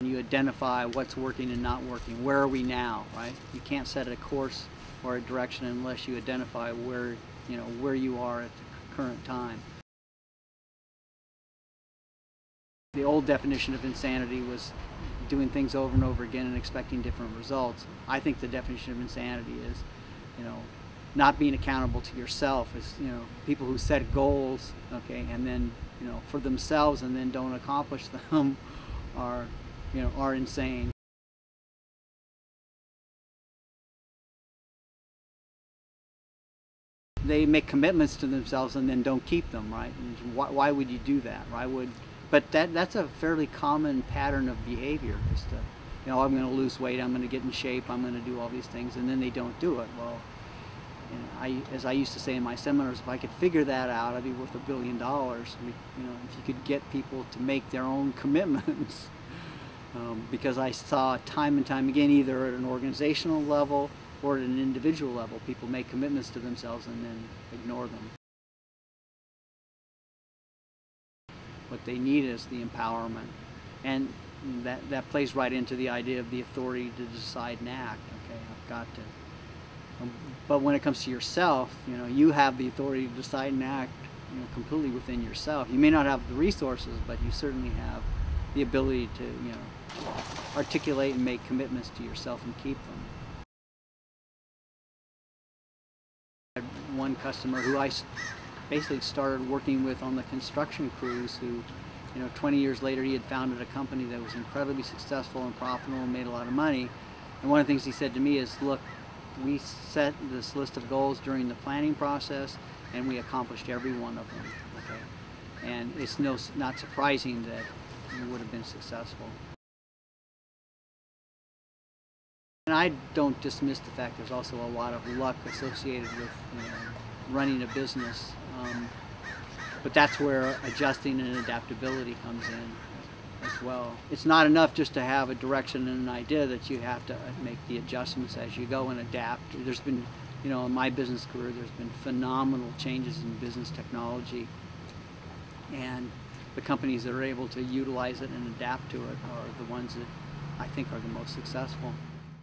You identify what's working and not working. Where are we now, right? You can't set a course or a direction unless you identify where you are at the current time. The old definition of insanity was doing things over and over again and expecting different results. I think the definition of insanity is, not being accountable to yourself. Is, people who set goals, okay, and then, for themselves and then don't accomplish them are insane. They make commitments to themselves and then don't keep them, right? And why would you do that? But that's a fairly common pattern of behavior. Just to, I'm going to lose weight, I'm going to get in shape, I'm going to do all these things, and then they don't do it. Well, as I used to say in my seminars, if I could figure that out, I'd be worth $1 billion. If you could get people to make their own commitments. Because I saw time and time again, either at an organizational level or at an individual level, people make commitments to themselves and then ignore them. What they need is the empowerment, and that plays right into the idea of the authority to decide and act. Okay, I've got to. But when it comes to yourself, you have the authority to decide and act, completely within yourself. You may not have the resources, but you certainly have the ability to, articulate and make commitments to yourself and keep them. I had one customer who I basically started working with on the construction crews who, 20 years later he had founded a company that was incredibly successful and profitable and made a lot of money. And one of the things he said to me is, look, we set this list of goals during the planning process and we accomplished every one of them. Okay? And it's not surprising that we would have been successful. And I don't dismiss the fact there's also a lot of luck associated with running a business, but that's where adjusting and adaptability comes in as well. It's not enough just to have a direction and an idea, that you have to make the adjustments as you go and adapt. There's been, in my business career, there's been phenomenal changes in business technology, and the companies that are able to utilize it and adapt to it are the ones that I think are the most successful.